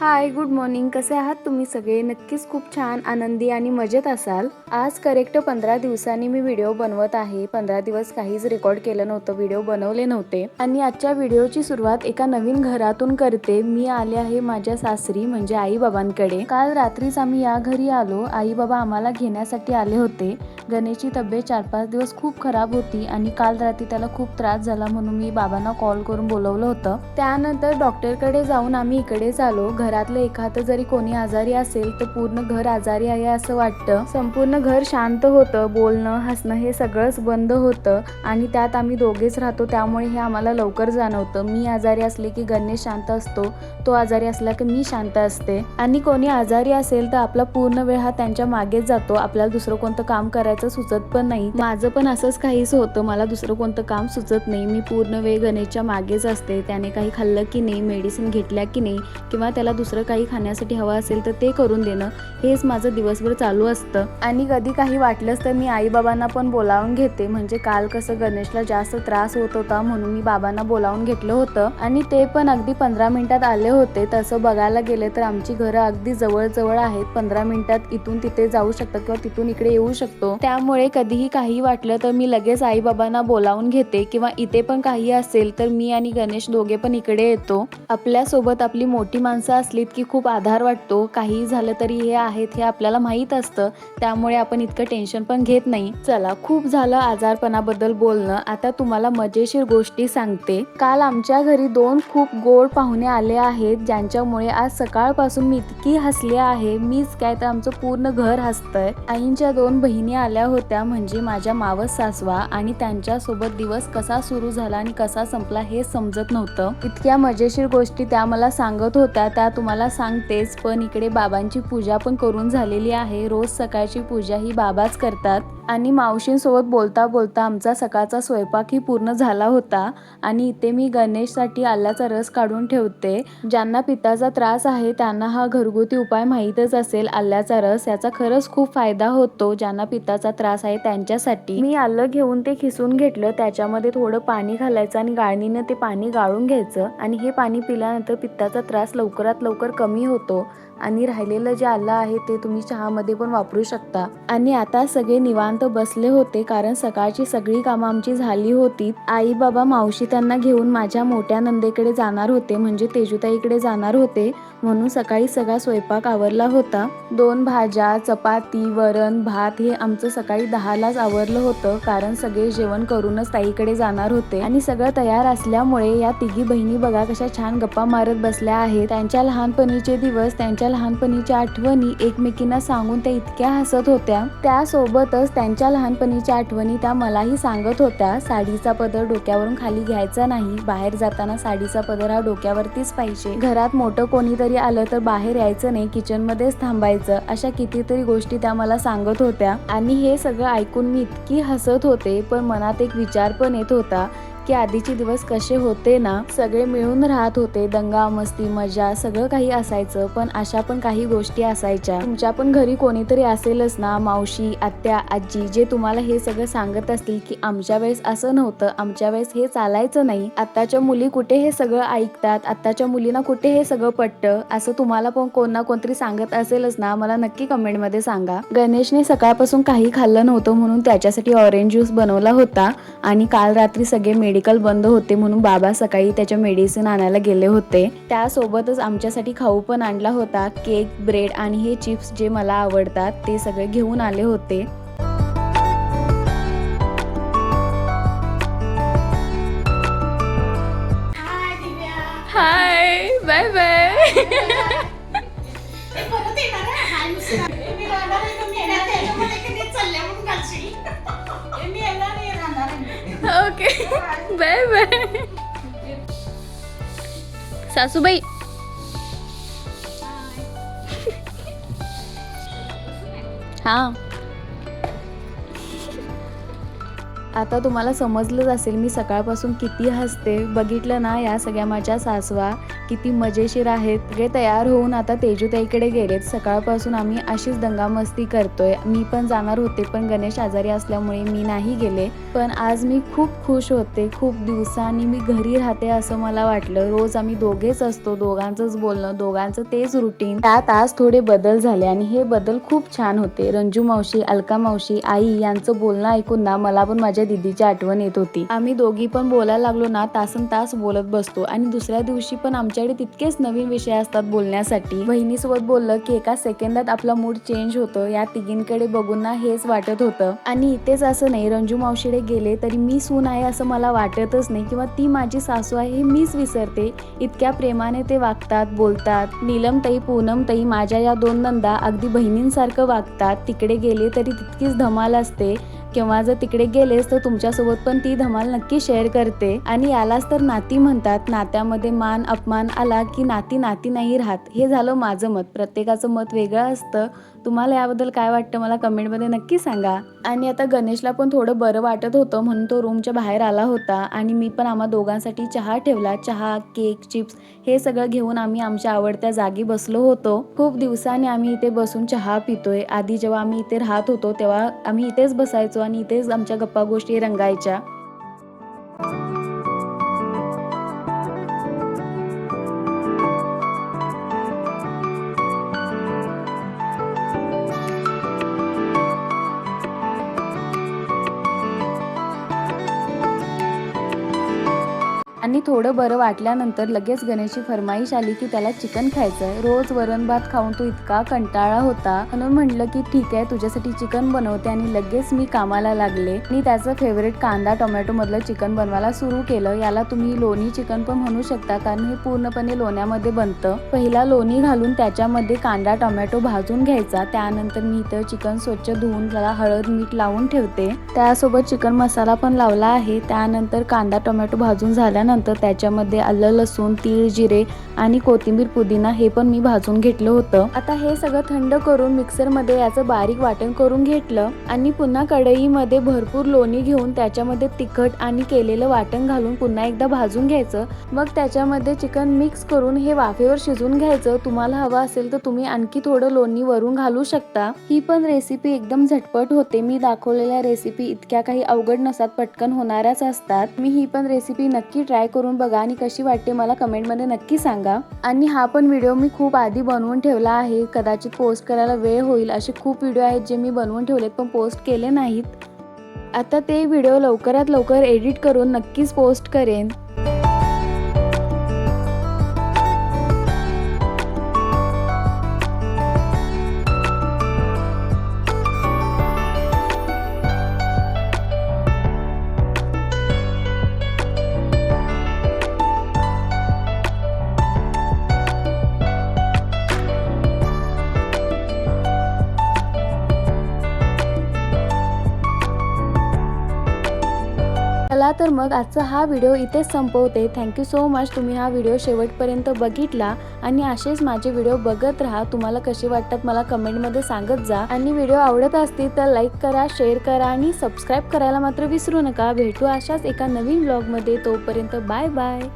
हाय, good morning. कसे आहात तुम्ही सगळे? नक्कीच खूप छान, आनंदी आणि मजेत असाल. आज करेक्ट 15 दिवसांनी मी व्हिडिओ बनवत आहे. 15 दिवस काहीच रेकॉर्ड केलं नव्हतं, व्हिडिओ बनवले नव्हते आणि आजच्या व्हिडिओची सुरुवात एका नवीन घरातून करते. मी आले आहे माझ्या सासरी म्हणजे आई बाबांकडे. काल रात्रीच आम्ही या घरी आलो. आई बाबा आम्हाला घेण्यासाठी आले होते. गणेशची तब्येत 4-5 दिवस खूप खराब होती आणि काल रात्री त्याला खूप त्रास झाला म्हणून मी बाबांना कॉल करून बोलवलं होतं. त्यानंतर डॉक्टरकडे जाऊन आम्ही इकडेच आलो. घरातलं एखादं जरी कोणी आजारी असेल तर पूर्ण घर आजारी आहे असं वाटतं. संपूर्ण घर शांत होतं. बोलणं हसणं हे सगळंच बंद होतं आणि त्यात आम्ही दोघेच राहतो त्यामुळे हे आम्हाला लवकर जाणवतं. मी आजारी असले की गणेश शांत असतो, तो आजारी असला की मी शांत असते. आणि कोणी आजारी असेल तर आपला पूर्ण वेळ हा त्यांच्या मागेच जातो. आपल्याला दुसरं कोणतं काम करायचं सुचत पण नाही. माझं पण असंच काहीच होतं. मला दुसरं कोणतं काम सुचत नाही. मी पूर्ण वेळ गणेशच्या मागेच असते. त्याने काही खाल्लं की नाही, मेडिसिन घेतल्या की नाही किंवा त्याला दुसरं काही खाण्यासाठी हवं असेल तर ते करून देणं, हेच माझं दिवसभर चालू असतं. आणि कधी काही वाटलंच तर मी आई बाबांना पण बोलावून घेते. म्हणजे काल कसं गणेशला जास्त त्रास होत होता म्हणून मी बाबांना बोलावून घेतलं होतं आणि ते पण अगदी 15 मिनिटात आले होते. तसं बघायला गेले तर आमची घरं अगदी जवळ आहेत. 15 मिनिटात इथून तिथे जाऊ शकतात किंवा तिथून इकडे येऊ शकतो. त्यामुळे कधीही काही वाटलं तर मी लगेच आई बाबांना बोलावून घेते किंवा इथे पण काही असेल तर मी आणि गणेश दोघे पण इकडे येतो. आपल्यासोबत आपली मोठी माणसं असलीत की खूप आधार वाटतो. काही झालं तरी हे आहेत हे आपल्याला माहीत असतं, त्यामुळे आपण इतकं टेन्शन पण घेत नाही. चला, खूप झालं आजारपणाबद्दल बोलणं. आता तुम्हाला मजेशीर गोष्टी सांगते. काल आमच्या घरी 2 खूप गोड पाहुणे आले आहेत, ज्यांच्यामुळे आज सकाळपासून मी इतकी हसले आहे. मीच काय तर आमचं पूर्ण घर हसतंय. आईंच्या 2 बहिणी आल्या होत्या म्हणजे माझ्या मावस सासवा आणि त्यांच्यासोबत दिवस कसा सुरू झाला आणि कसा संपला हे समजत नव्हतं. इतक्या मजेशीर गोष्टी त्या मला सांगत होत्या, त्या तुम्हाला सांगतेच. पण इकडे बाबांची पूजा पण करून झालेली आहे. रोज सकाळची पूजा ही बाबाच करतात आणि मावशींसोबत बोलता बोलता आमचा सकाळचा स्वयंपाकही पूर्ण झाला होता. आणि इथे मी गणेशसाठी आल्याचा रस काढून ठेवते. ज्यांना पित्ताचा त्रास आहे त्यांना हा घरगुती उपाय माहीतच असेल. आल्याचा रस याचा खरंच खूप फायदा होतो ज्यांना पित्ताचा त्रास आहे त्यांच्यासाठी. मी आलं घेऊन ते खिसून घेतलं. त्याच्यामध्ये थोडं पाणी घालायचं आणि गाळणीनं ते पाणी गाळून घ्यायचं आणि हे पाणी पिल्यानंतर पित्ताचा त्रास लवकरात लवकर कमी होतो. आणि राहिलेलं जे आलं आहे ते तुम्ही चहामध्ये पण वापरू शकता. आणि आता सगळे निवांत बसले होते कारण सकाळची सगळी कामं आमची झाली होती. आई बाबा मावशी त्यांना घेऊन माझ्या मोठ्या नंदेकडे जाणार होते म्हणजे तेजुताईकडे जाणार होते, म्हणून सकाळी सगळा स्वयंपाक आवरला होता. 2 भाज्या, चपाती, वरण, भात हे आमचं सकाळी 10लाच आवरलं होतं कारण सगळे जेवण करूनच ताईकडे जाणार होते. आणि सगळं तयार असल्यामुळे या तिघी बहिणी बघा कशा छान गप्पा मारत बसल्या आहेत. त्यांच्या लहानपणीचे दिवस, त्यांच्या लहानपणीच्या आठवणी एकमेकींना सांगून त्या इतक्या हसत होत्या. त्यासोबतच त्यांच्या लहानपणीच्या आठवणी त्या मलाही सांगत होत्या. साडीचा पदर डोक्यावरून खाली घ्यायचा नाही, बाहेर जाताना साडीचा पदर हा डोक्यावरतीच पाहिजे, घरात मोठं कोणीतरी आलं तर बाहेर यायचं नाही, किचनमध्येच थांबायचं, अशा कितीतरी गोष्टी त्या मला सांगत होत्या. आणि हे सगळं ऐकून मी इतकी हसत होते, पण मनात एक विचार पण येत होता की आधीचे दिवस कसे होते ना, सगळे मिळून राहत होते, दंगा मस्ती मजा सगळं काही असायचं. पण अशा पण काही गोष्टी असायच्या. तुमच्या पण घरी कोणीतरी असेलच ना, मावशी, आत्या, आजी, जे तुम्हाला हे सगळं सांगत असतील की आमच्या वेळेस असं नव्हतं, आमच्या वेळेस हे चालायचं नाही, आत्ताच्या मुली कुठे हे सगळं ऐकतात, आत्ताच्या मुलींना कुठे हे सगळं पटतं, असं तुम्हाला पण कोण ना कोणतरी सांगत असेलच ना. मला नक्की कमेंटमध्ये सांगा. गणेशने सकाळपासून काही खाल्लं नव्हतं म्हणून त्याच्यासाठी ऑरेंज ज्यूस बनवला होता. आणि काल रात्री सगळे मेडिकल बंद होते म्हणून बाबा सकाळी त्याच्या मेडिसिन आणायला गेले होते. त्यासोबतच आमच्यासाठी खाऊ पण आणला होता, केक, ब्रेड आणि हे चिप्स जे मला आवडतात ते सगळे घेऊन आले होते. Hi, bye bye. Okay, bye bye. सासूबाई, हा. आता तुम्हाला समजलंच असेल मी सकाळपासून किती हसते. बघितलं ना, या सगळ्या माझ्या सासवा किती मजेशीर आहेत. सगळे तयार होऊन आता तेजूताईकडे गेलेत. सकाळपासून आम्ही अशीच दंगामस्ती करतोय. मी पण जाणार होते पण गणेश आजारी असल्यामुळे मी नाही गेले. पण आज मी खूप खुश होते. खूप दिवसांनी मी घरी राहते असं मला वाटलं. रोज आम्ही दोघेच असतो, दोघांचंच बोलणं, दोघांचं तेच रुटीन. त्यात आज थोडे बदल झाले आणि हे बदल खूप छान होते. रंजू मावशी, अलका मावशी, आई यांचं बोलणं ऐकून ना मला पण माझ्या दीदीची आठवण येत होती. आम्ही दोघी पण बोलायला लागलो ना तासन तास बोलत बसतो आणि दुसऱ्या दिवशी पण आमच्याकडे तितकेच नवीन विषय असतात बोलण्यासाठी. बहिणीसोबत बोललं की एका सेकंदात आपला मूड चेंज होतो. या तिघींकडे बघून ना हेच वाटत होतं. आणि इथेच असं नाही, रंजू मावशीकडे गेले तरी मी सून आहे असं मला वाटतच नाही किंवा ती माझी सासू आहे हे मीच विसरते. इतक्या प्रेमाने ते वागतात, बोलतात. नीलमताई, पूनमताई माझ्या या 2 नंदा अगदी बहिणींसारखं वागतात. तिकडे गेले तरी तितकीच धमाल असते. किंवा जर तिकडे गेलेस तर तुमच्यासोबत पण ती धमाल नक्की शेअर करते. आणि यालाच तर नाती म्हणतात. नात्यामध्ये मान अपमान आला की नाती नाती नाही राहत. हे झालं माझं मत. प्रत्येकाचं मत वेगळं असतं. तुम्हाला याबद्दल काय वाटतं मला कमेंटमध्ये नक्की सांगा. आणि आता गणेशला पण थोडं बरं वाटत होतं म्हणून तो रूमच्या बाहेर आला होता आणि मी पण आम्हा दोघांसाठी चहा ठेवला. चहा, केक, चिप्स हे सगळं घेऊन आम्ही आमच्या आवडत्या जागी बसलो होतो. खूप दिवसांनी आम्ही इथे बसून चहा पितोय. आधी जेव्हा आम्ही इथे राहत होतो तेव्हा आम्ही इथेच बसायचो आणि इथेच आमच्या गप्पा गोष्टी रंगायच्या. आणि थोडं बरं वाटल्यानंतर लगेच गणेशची फरमाईश आली की त्याला चिकन खायचंय. रोज वरण भात खाऊन तो इतका कंटाळा होता म्हणून म्हटलं की ठीक आहे तुझ्यासाठी चिकन बनवते आणि लगेच मी कामाला लागले. आणि त्याचं फेवरेट कांदा टोमॅटो मधलं चिकन बनवायला सुरू केलं. याला तुम्ही लोणी चिकन पण म्हणू शकता कारण हे पूर्णपणे लोण्यामध्ये बनतं. पहिला लोणी घालून त्याच्यामध्ये कांदा टोमॅटो भाजून घ्यायचा. त्यानंतर मी इथं चिकन स्वच्छ धुवून त्याला हळद मीठ लावून ठेवते. त्यासोबत चिकन मसाला पण लावला आहे. त्यानंतर कांदा टोमॅटो भाजून झाल्यानंतर त्याच्यामध्ये आलं लसूण तीळ जिरे आणि कोथिंबीर पुदिना हे पण मी भाजून घेतलं होतं. आता हे सगळं थंड करून मिक्सर मध्ये याचं बारीक वाटण करून घेतलं आणि पुन्हा कढईमध्ये भरपूर लोणी घेऊन त्याच्यामध्ये तिखट आणि केलेलं वाटण घालून पुन्हा एकदा भाजून घ्यायचं. मग त्याच्यामध्ये चिकन मिक्स करून हे वाफेवर शिजून घ्यायचं. तुम्हाला हवं असेल तर तुम्ही आणखी थोडं लोणी वरून घालू शकता. ही पण रेसिपी एकदम झटपट होते. मी दाखवलेल्या रेसिपी इतक्या काही अवघड नसतात, पटकन होणाऱ्याच असतात. मी ही पण रेसिपी नक्की ट्राय करून बघा आणि कशी वाटते मला कमेंटमध्ये नक्की सांगा. आणि हा पण व्हिडिओ मी खूप आधी बनवून ठेवला आहे. कदाचित पोस्ट करायला वेळ होईल असे खूप व्हिडिओ आहेत जे मी बनवून ठेवलेत पण पोस्ट केले नाहीत. आता ते व्हिडिओ लवकरात लवकर एडिट करून नक्कीच पोस्ट करेन. चला तर मग आजचा हा व्हिडिओ इथेच संपवते. थँक्यू सो मच तुम्ही हा व्हिडिओ शेवटपर्यंत बघितला आणि असेच माझे व्हिडिओ बघत राहा. तुम्हाला कसे वाटतात मला कमेंटमध्ये सांगत जा. आणि व्हिडिओ आवडत असतील तर लाईक करा, शेअर करा आणि सबस्क्राईब करायला मात्र विसरू नका. भेटू अशाच एका नवीन व्लॉगमध्ये. तोपर्यंत बाय बाय.